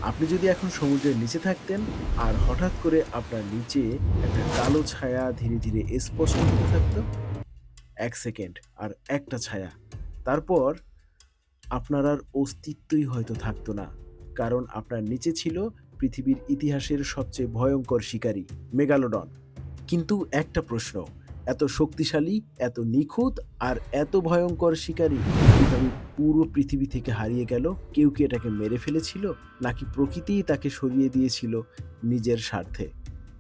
আপনি যদি এখন সমুদ্রের নিচে থাকতেন আর হঠাৎ করে আপনার নিচে একটা কালো ছায়া ধীরে ধীরে স্পষ্ট হতে থাকতো, ১ সেকেন্ড আর একটা ছায়া, তারপর আপনার আর অস্তিত্বই হয়তো থাকতো না। কারণ আপনার নিচে ছিল পৃথিবীর ইতিহাসের সবচেয়ে ভয়ঙ্কর শিকারী, মেগালোডন। কিন্তু একটা প্রশ্ন, এত শক্তিশালী, এত নিখুঁত আর এত ভয়ঙ্কর শিকারী কিভাবে পুরো পৃথিবী থেকে হারিয়ে গেল? কেউ কি এটাকে মেরে ফেলেছিল, নাকি প্রকৃতিই তাকে সরিয়ে দিয়েছিল নিজের স্বার্থে?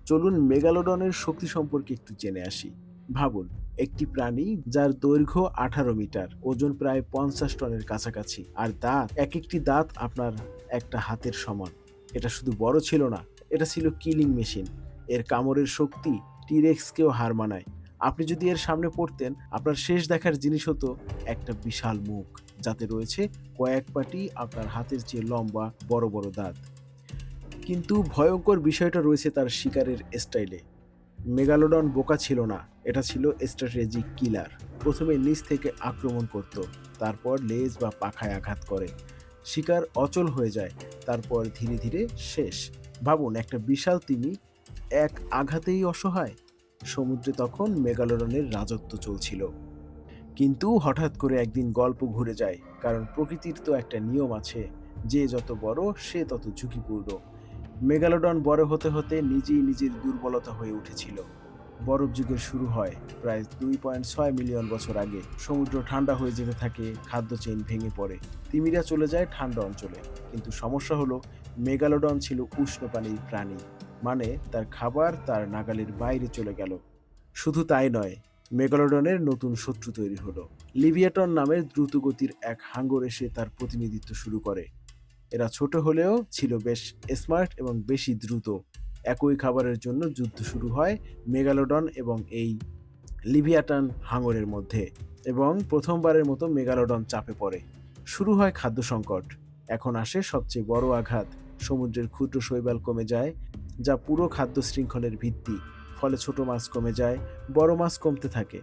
চলুন মেগালোডনের শক্তি সম্পর্কে একটু জেনে আসি। ভাবুন, একটি প্রাণী যার দৈর্ঘ্য ১৮ মিটার, ওজন প্রায় ৫০ টনের কাছাকাছি, আর দাঁত, এক একটি দাঁত আপনার একটা হাতের সমান। এটা শুধু বড় ছিল না, এটা ছিল কিলিং মেশিন। এর কামড়ের শক্তি টিরেক্সকেও হার মানায়। আপনি যদি এর সামনে পড়তেন, আপনার শেষ দেখার জিনিস হতো একটা বিশাল মুখ, যাতে রয়েছে কয়েক পাটি আপনার হাতের চেয়ে লম্বা বড় বড় দাঁত। কিন্তু ভয়ঙ্কর বিষয়টা রয়েছে তার শিকারের স্টাইলে। মেগালোডন বোকা ছিল না, এটা ছিল স্ট্র্যাটেজিক কিলার। প্রথমে নিচ থেকে আক্রমণ করত, তারপর লেজ বা পাখায় আঘাত করে। শিকার অচল হয়ে যায়, তারপর ধীরে ধীরে শেষ। ভাবুন, একটা বিশাল তিমি এক আঘাতেই অসহায়। সমুদ্রে তখন মেগালোডনের রাজত্ব চলছিল। কিন্তু হঠাৎ করে একদিন গল্প ঘুরে যায়, কারণ প্রকৃতির তো একটা নিয়ম আছে, যে যত বড় সে তত ঝুঁকিপূর্ণ। মেগালোডন বড় হতে হতে নিজেই নিজের দুর্বলতা হয়ে উঠেছিল। বরফ যুগের শুরু হয় প্রায় ২.৬ মিলিয়ন বছর আগে। সমুদ্র ঠান্ডা হয়ে যেতে থাকে, খাদ্য চেইন ভেঙে পড়ে, তিমিরা চলে যায় ঠান্ডা অঞ্চলে। কিন্তু সমস্যা হলো, মেগালোডন ছিল উষ্ণ পানির প্রাণী, মানে তার খাবার তার নাগালের বাইরে চলে গেল। শুধু তাই নয়, মেগালোডনের নতুন শত্রু তৈরি হলো। লিভিয়াটন নামের দ্রুতগতির এক হাঙ্গর এসে তার প্রতিনিধিত্ব শুরু করে। এরা ছোট হলেও ছিল বেশ স্মার্ট এবং বেশি দ্রুত। একই খাবারের জন্য যুদ্ধ শুরু হয় মেগালোডন এবং এই লিভিয়াটান হাঙরের মধ্যে, এবং প্রথমবারের মতো মেগালোডন চাপে পড়ে। শুরু হয় খাদ্য সংকট। এখন আসে সবচেয়ে বড় আঘাত। সমুদ্রের ক্ষুদ্র শৈবাল কমে যায়, যা পুরো খাদ্য শৃঙ্খলের ভিত্তি। ফলে ছোট মাছ কমে যায়, বড় মাছ কমতে থাকে,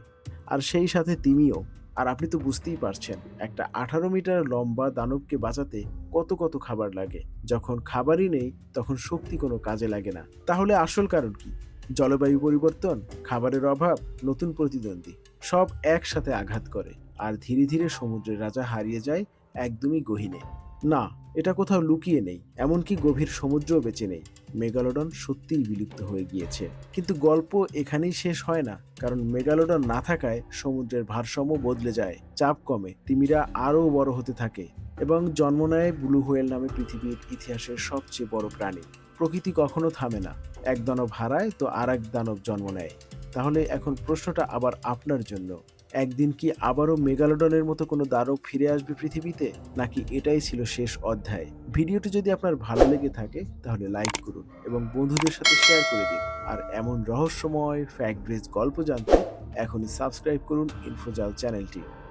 আর সেই সাথে তিমিও। আর আপনি তো বুঝতেই পারছেন, একটা ১৮ মিটার লম্বা দানবকে বাঁচাতে কত কত খাবার লাগে। যখন খাবারই নেই, তখন শক্তি কোনো কাজে লাগে না। তাহলে আসল কারণ কি? জলবায়ু পরিবর্তন, খাবারের অভাব, নতুন প্রতিদ্বন্দ্বী, সব একসাথে আঘাত করে। আর ধীরে ধীরে সমুদ্রের রাজা হারিয়ে যায় একদমই গহীনে। না, এটা কোথাও লুকিয়ে নেই, এমনকি গভীর সমুদ্রও বেঁচে নেই। মেগালোডন সত্যিই বিলুপ্ত হয়ে গিয়েছে। কিন্তু গল্প এখানেই শেষ হয় না, কারণ মেগালোডন না থাকায় সমুদ্রের ভারসাম্য বদলে যায়, চাপ কমে, তিমিরা আরও বড় হতে থাকে, এবং জন্ম নেয় ব্লু হোয়েল নামে পৃথিবীর ইতিহাসের সবচেয়ে বড় প্রাণী। প্রকৃতি কখনো থামে না, এক দানব হারায় তো আর এক দানব জন্ম নেয়। তাহলে এখন প্রশ্নটা আবার আপনার জন্য, একদিন কি আবারও মেগালোডনের মতো কোনো দানব ফিরে আসবে পৃথিবীতে, নাকি এটাই ছিল শেষ অধ্যায়? ভিডিওটি যদি আপনার ভালো লেগে থাকে, তাহলে লাইক করুন এবং বন্ধুদের সাথে শেয়ার করে দিন। আর এমন রহস্যময় ফ্যাক্ট বেস গল্প জানতে এখনই সাবস্ক্রাইব করুন ইনফোজাল চ্যানেলটি।